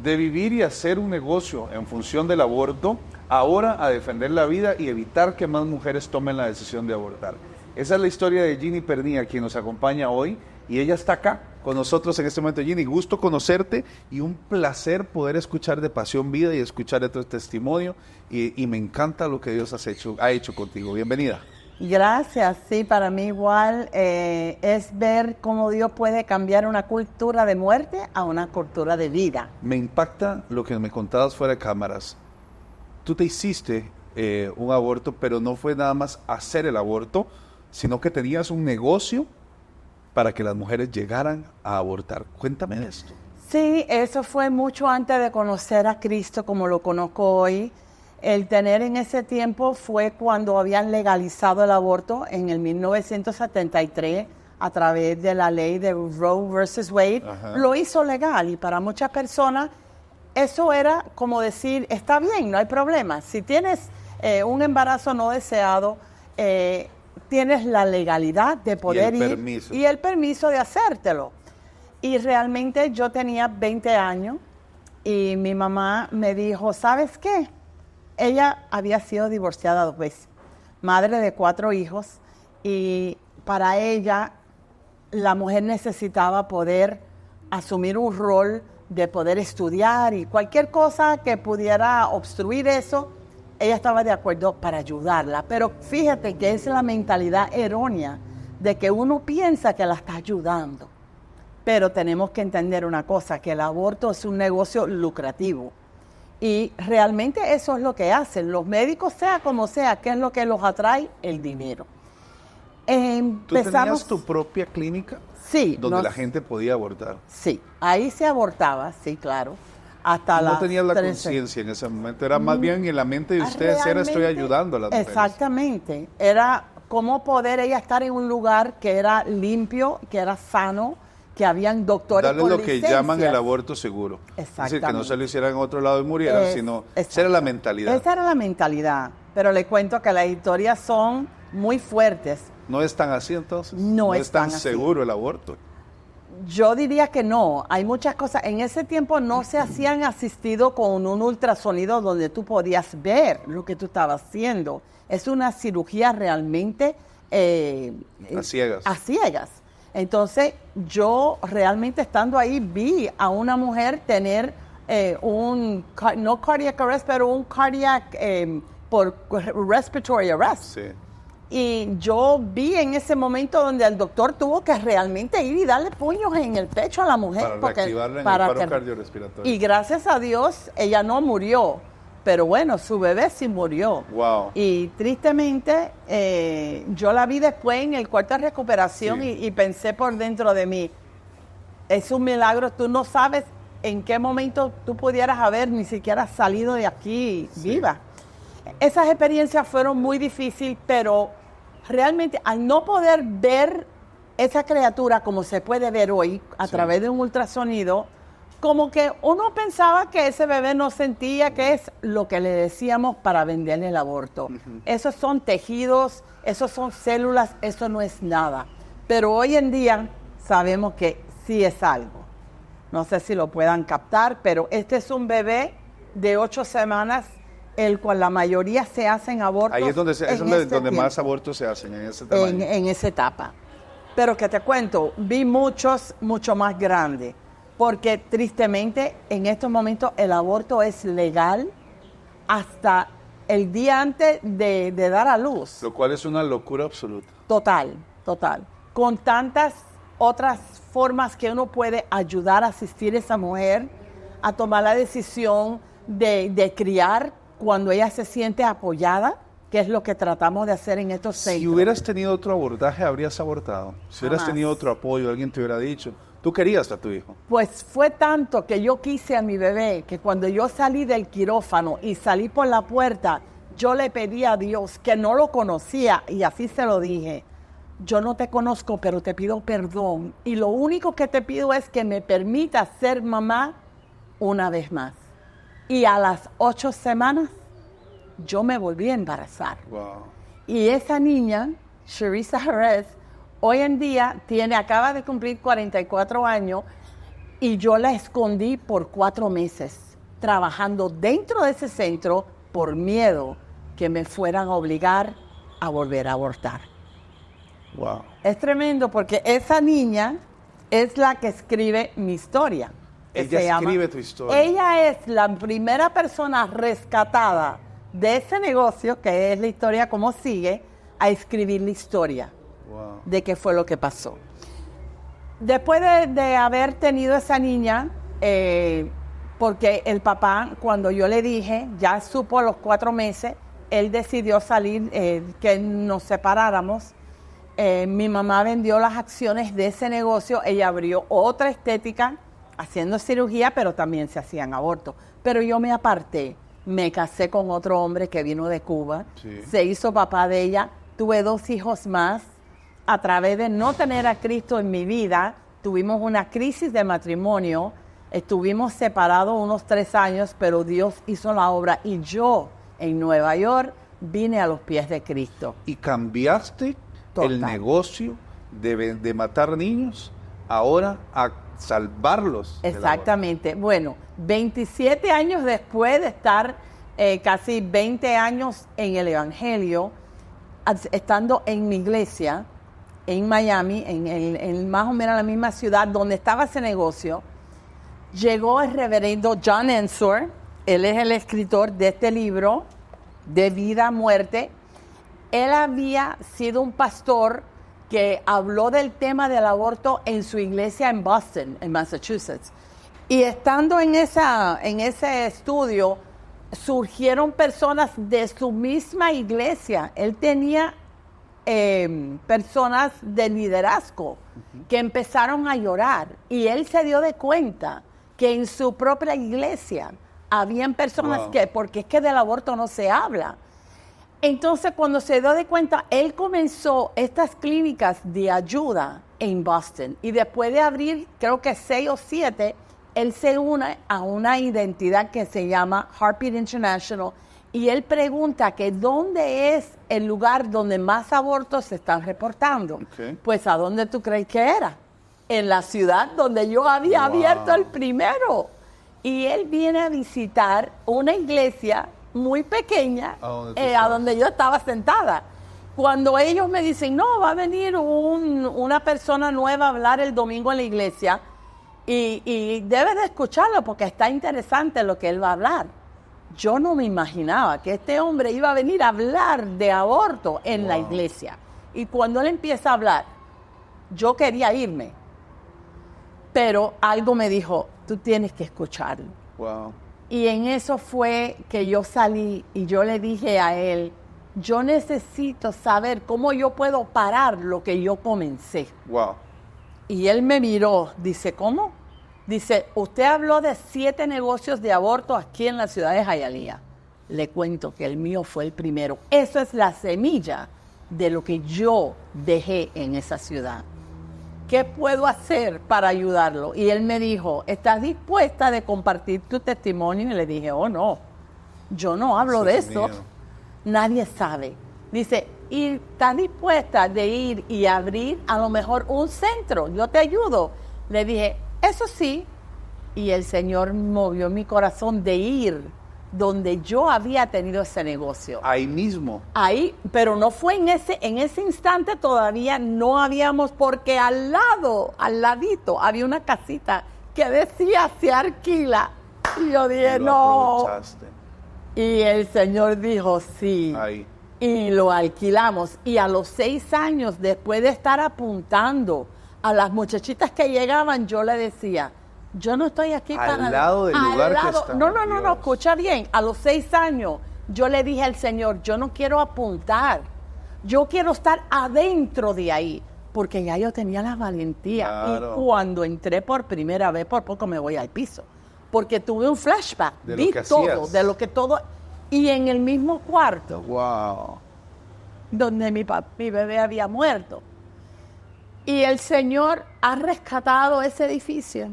De vivir y hacer un negocio en función del aborto, ahora a defender la vida y evitar que más mujeres tomen la decisión de abortar. Esa es la historia de Ginny Pernía, quien nos acompaña hoy, y ella está acá con nosotros en este momento. Ginny, gusto conocerte y un placer poder escuchar de Pasión Vida y escuchar de tu testimonio, y me encanta lo que Dios ha hecho contigo. Bienvenida. Gracias, sí, para mí igual es ver cómo Dios puede cambiar una cultura de muerte a una cultura de vida. Me impacta lo que me contabas fuera de cámaras. Tú te hiciste un aborto, pero no fue nada más hacer el aborto, sino que tenías un negocio para que las mujeres llegaran a abortar. Cuéntame de esto. Sí, eso fue mucho antes de conocer a Cristo como lo conozco hoy. El tener en ese tiempo fue cuando habían legalizado el aborto en el 1973 a través de la ley de Roe versus Wade. Ajá. Lo hizo legal, y para muchas personas eso era como decir, está bien, no hay problema. Si tienes un embarazo no deseado, tienes la legalidad de poder ir y el permiso de hacértelo. Y realmente yo tenía 20 años y mi mamá me dijo, ¿sabes qué? Ella había sido divorciada 2 veces, madre de 4 hijos, y para ella la mujer necesitaba poder asumir un rol de poder estudiar, y cualquier cosa que pudiera obstruir eso, ella estaba de acuerdo para ayudarla. Pero fíjate que es la mentalidad errónea de que uno piensa que la está ayudando. Pero tenemos que entender una cosa, que el aborto es un negocio lucrativo. Y realmente eso es lo que hacen. Los médicos, sea como sea, ¿qué es lo que los atrae? El dinero. ¿Tú tenías tu propia clínica? Sí. Donde la gente podía abortar. Sí, ahí se abortaba, sí, claro. No tenías la conciencia en ese momento, era más bien en la mente de ustedes, era estoy ayudando a las mujeres. Exactamente, era cómo poder ella estar en un lugar que era limpio, que era sano, que habían doctores darle con lo licencias. Que llaman el aborto seguro. Exactamente. Es decir, que no se lo hicieran en otro lado y murieran, sino esa era la mentalidad. Esa era la mentalidad, pero le cuento que las historias son muy fuertes. ¿No es tan así entonces? No es tan seguro el aborto. Yo diría que no, hay muchas cosas. En ese tiempo no se hacían asistido con un ultrasonido donde tú podías ver lo que tú estabas haciendo. Es una cirugía realmente a ciegas. A ciegas. Entonces, yo realmente estando ahí vi a una mujer tener no cardiac arrest, pero un cardiac por respiratory arrest. Sí. Y yo vi en ese momento donde el doctor tuvo que realmente ir y darle puños en el pecho a la mujer. Para reactivarla en el paro cardiorrespiratorio. Y gracias a Dios, ella no murió. Pero bueno, su bebé sí murió. Wow. Y tristemente, yo la vi después en el cuarto de recuperación, sí. y pensé por dentro de mí, es un milagro, tú no sabes en qué momento tú pudieras haber ni siquiera salido de aquí viva. Esas experiencias fueron muy difíciles, pero realmente al no poder ver esa criatura como se puede ver hoy a través de un ultrasonido, como que uno pensaba que ese bebé no sentía, que es lo que le decíamos para venderle el aborto. Esos son tejidos, esos son células, eso no es nada. Pero hoy en día sabemos que sí es algo. No sé si lo puedan captar, pero este es un bebé de 8 semanas, el cual la mayoría se hacen abortos. Ahí es donde más abortos se hacen, en ese tamaño. En esa etapa. Pero que te cuento, vi muchos, mucho más grandes. Porque tristemente en estos momentos el aborto es legal hasta el día antes de dar a luz. Lo cual es una locura absoluta. Total, total. Con tantas otras formas que uno puede ayudar a asistir a esa mujer a tomar la decisión de criar cuando ella se siente apoyada, que es lo que tratamos de hacer en estos centros. Si hubieras tenido otro abordaje, habrías abortado. Si hubieras tenido otro apoyo, alguien te hubiera dicho, tú querías a tu hijo. Pues fue tanto que yo quise a mi bebé, que cuando yo salí del quirófano y salí por la puerta, yo le pedí a Dios, que no lo conocía, y así se lo dije, yo no te conozco, pero te pido perdón, y lo único que te pido es que me permitas ser mamá una vez más. Y a las 8 semanas, yo me volví a embarazar. Wow. Y esa niña, Sherissa Jerez, hoy en día acaba de cumplir 44 años, Y yo la escondí por 4 meses, trabajando dentro de ese centro por miedo que me fueran a obligar a volver a abortar. Wow. Es tremendo porque esa niña es la que escribe mi historia. Ella escribe tu historia. Ella es la primera persona rescatada de ese negocio, que es la historia como sigue, a escribir la historia de qué fue lo que pasó. Después de haber tenido esa niña, porque el papá, cuando yo le dije, ya supo a los 4 meses, él decidió salir, que nos separáramos. Mi mamá vendió las acciones de ese negocio, ella abrió otra estética, haciendo cirugía, pero también se hacían abortos. Pero yo me aparté, me casé con otro hombre que vino de Cuba, se hizo papá de ella, tuve 2 hijos más. A través de no tener a Cristo en mi vida, tuvimos una crisis de matrimonio, estuvimos separados unos 3 años, pero Dios hizo la obra y yo en Nueva York vine a los pies de Cristo. Y cambiaste el negocio de matar niños ahora a salvarlos. Exactamente. Bueno, 27 años después de estar casi 20 años en el Evangelio, estando en mi iglesia, en Miami, en más o menos la misma ciudad donde estaba ese negocio, llegó el reverendo John Ensor. Él es el escritor de este libro, De Vida a Muerte. Él había sido un pastor que habló del tema del aborto en su iglesia en Boston, en Massachusetts. Y estando en ese estudio, surgieron personas de su misma iglesia. Él tenía personas de liderazgo que empezaron a llorar. Y él se dio de cuenta que en su propia iglesia habían personas que, porque es que del aborto no se habla. Entonces, cuando se dio de cuenta, él comenzó estas clínicas de ayuda en Boston. Y después de abrir, creo que 6 o 7, él se une a una identidad que se llama Heartbeat International. Y él pregunta que dónde es el lugar donde más abortos se están reportando. Pues, ¿a dónde tú crees que era? En la ciudad donde yo había abierto el primero. Y él viene a visitar una iglesia muy pequeña, a donde yo estaba sentada. Cuando ellos me dicen, no, va a venir una persona nueva a hablar el domingo en la iglesia y debes de escucharlo porque está interesante lo que él va a hablar. Yo no me imaginaba que este hombre iba a venir a hablar de aborto en la iglesia. Y cuando él empieza a hablar, yo quería irme. Pero algo me dijo, tú tienes que escucharlo. Y en eso fue que yo salí y yo le dije a él, yo necesito saber cómo yo puedo parar lo que yo comencé. Y él me miró, dice, ¿cómo? Dice, usted habló de 7 negocios de aborto aquí en la ciudad de Hialeah. Le cuento que el mío fue el primero. Eso es la semilla de lo que yo dejé en esa ciudad. ¿Qué puedo hacer para ayudarlo? Y él me dijo, ¿estás dispuesta de compartir tu testimonio? Y le dije, oh no, yo no hablo de eso. Nadie sabe. Dice, ¿y estás dispuesta de ir y abrir a lo mejor un centro? Yo te ayudo. Le dije, eso sí. Y el Señor movió mi corazón de ir donde yo había tenido ese negocio. Ahí mismo. Ahí, pero no fue en ese instante, todavía no habíamos, porque al ladito, había una casita que decía, se alquila. Y yo dije, no. Y el Señor dijo, sí. Ahí. Y lo alquilamos. Y a los 6 años, después de estar apuntando a las muchachitas que llegaban, yo le decía, yo no estoy aquí para... Al lado del lugar que está. No, escucha bien. A los 6 años, yo le dije al Señor, yo no quiero apuntar. Yo quiero estar adentro de ahí. Porque ya yo tenía la valentía. Claro. Y cuando entré por primera vez, por poco me voy al piso. Porque tuve un flashback. Vi todo, de lo que todo... Y en el mismo cuarto. Donde mi bebé había muerto. Y el Señor ha rescatado ese edificio.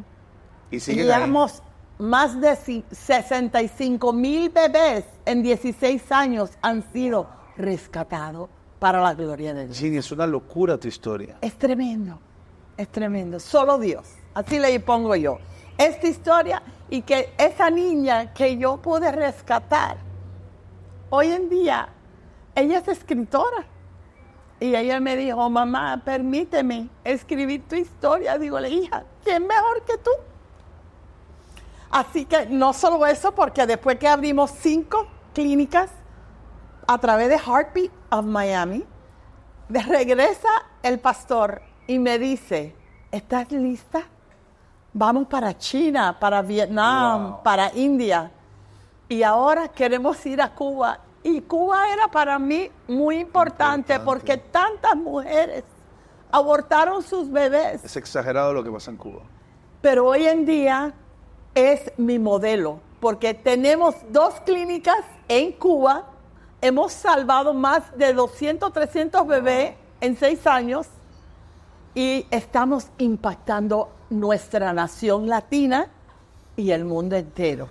Y digamos, más de 65,000 bebés en 16 años han sido rescatados para la gloria de Dios. Ginny, es una locura tu historia. Es tremendo, solo Dios. Así le pongo yo. esta historia y que esa niña que yo pude rescatar, hoy en día, ella es escritora. Y ella me dijo, mamá, permíteme escribir tu historia. Digo, hija, ¿quién mejor que tú? Así que no solo eso, porque después que abrimos 5 clínicas a través de Heartbeat of Miami, regresa el pastor y me dice, ¿estás lista? Vamos para China, para Vietnam, Wow. para India. Y ahora queremos ir a Cuba. Y Cuba era para mí muy importante porque tantas mujeres abortaron sus bebés. Es exagerado lo que pasa en Cuba. Pero hoy en día es mi modelo, porque tenemos 2 clínicas en Cuba, hemos salvado más de 200, 300 bebés en 6 años y estamos impactando nuestra nación latina y el mundo entero.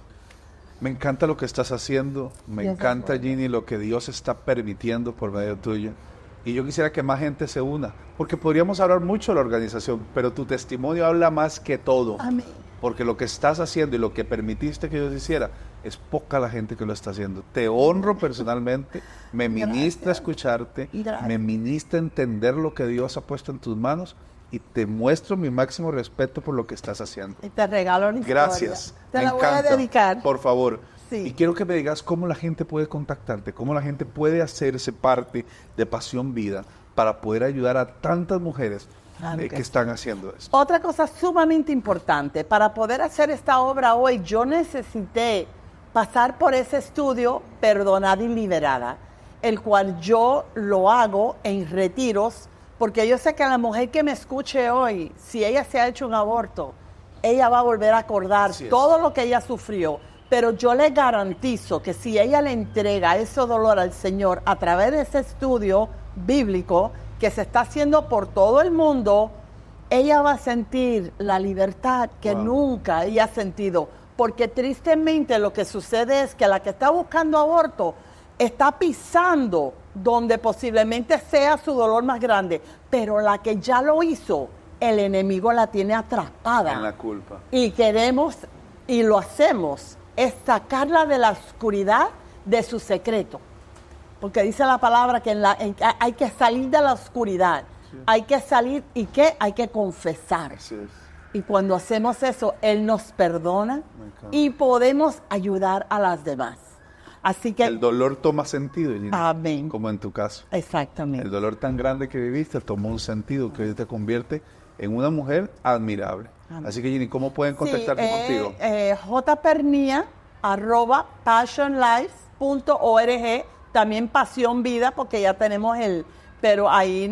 Me encanta lo que estás haciendo, me Yes, encanta, Lord. Ginny, lo que Dios está permitiendo por medio tuyo. Y yo quisiera que más gente se una, porque podríamos hablar mucho de la organización, pero tu testimonio habla más que todo. Amén. Porque lo que estás haciendo y lo que permitiste que Dios hiciera, es poca la gente que lo está haciendo. Te honro personalmente, me ministra escucharte, Gracias. me ministra entender lo que Dios ha puesto en tus manos y te muestro mi máximo respeto por lo que estás haciendo. Y te regalo una historia. Gracias. Te me la voy a encanta. dedicar. Por favor. Sí. Y quiero que me digas cómo la gente puede contactarte, cómo la gente puede hacerse parte de Pasión Vida para poder ayudar a tantas mujeres Claro que que sí. están haciendo esto. Otra cosa sumamente importante, para poder hacer esta obra hoy, yo necesité pasar por ese estudio Perdonada y Liberada, el cual yo lo hago en retiros, porque yo sé que la mujer que me escuche hoy, si ella se ha hecho un aborto, ella va a volver a acordar Así es. todo lo que ella sufrió. Pero yo le garantizo que si ella le entrega ese dolor al Señor a través de ese estudio bíblico que se está haciendo por todo el mundo, ella va a sentir la libertad que Wow. nunca ella ha sentido. Porque tristemente lo que sucede es que la que está buscando aborto está pisando donde posiblemente sea su dolor más grande, pero la que ya lo hizo, el enemigo la tiene atrapada. En la culpa. Y queremos, y lo hacemos, es sacarla de la oscuridad de su secreto. Porque dice la palabra que hay que salir de la oscuridad. Sí. Hay que salir, ¿y qué? Hay que confesar. Así es. Y cuando hacemos eso, Él nos perdona Me encanta. y podemos ayudar a las demás. Así que, El dolor toma sentido, Ginny, amén. como en tu caso. Exactamente. El dolor tan grande que viviste tomó un sentido que hoy te convierte en una mujer admirable. Amén. Así que, Ginny, ¿cómo pueden contactarse contigo? jpernia@passionlife.org, también Pasión Vida, porque ya tenemos pero ahí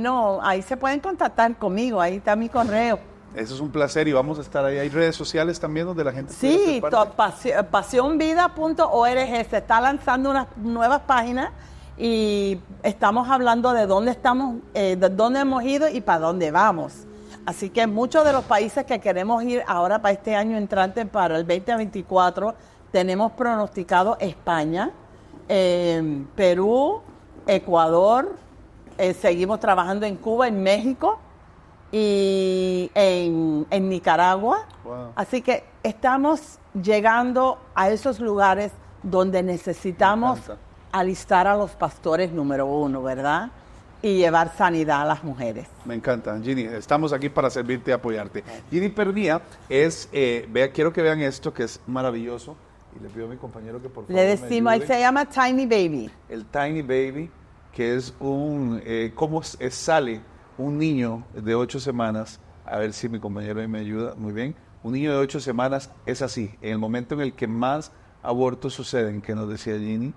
se pueden contactar conmigo, ahí está mi correo. Eso es un placer y vamos a estar ahí. Hay redes sociales también donde la gente puede Sí, ser parte. pasionvida.org, se está lanzando unas nuevas páginas y estamos hablando de dónde estamos, de dónde hemos ido y para dónde vamos. Así que muchos de los países que queremos ir ahora para este año entrante, para el 2024, tenemos pronosticado España, Perú, Ecuador, seguimos trabajando en Cuba, en México y en Nicaragua. Wow. Así que estamos llegando a esos lugares donde necesitamos Me encanta. alistar a los pastores número 1, ¿verdad? Y llevar sanidad a las mujeres. Me encanta, Ginny. Estamos aquí para servirte y apoyarte. Ginny Pernía es, quiero que vean esto que es maravilloso. Y le pido a mi compañero que por favor Le me decimos, ahí ayude. se llama Tiny Baby. El Tiny Baby, que es cómo sale un niño de 8 semanas. A ver si mi compañero ahí me ayuda. Muy bien. Un niño de 8 semanas es así. En el momento en el que más abortos suceden, que nos decía Ginny,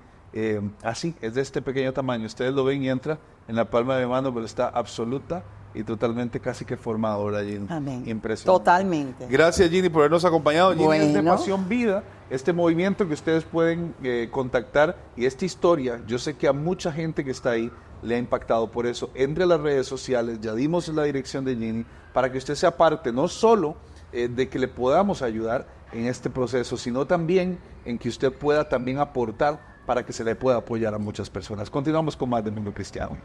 así, es de este pequeño tamaño. Ustedes lo ven y entra en la palma de mi mano, pero está absoluta y totalmente casi que formado, ¿verdad, Ginny? Amén. Impresionante. Totalmente. Gracias, Ginny, por habernos acompañado. Ginny es de Bueno. Pasión Vida, este movimiento que ustedes pueden contactar y esta historia, yo sé que a mucha gente que está ahí le ha impactado. Por eso, entre las redes sociales, ya dimos la dirección de Ginny para que usted sea parte no solo de que le podamos ayudar en este proceso, sino también en que usted pueda también aportar para que se le pueda apoyar a muchas personas. Continuamos con más del Mundo Cristiano.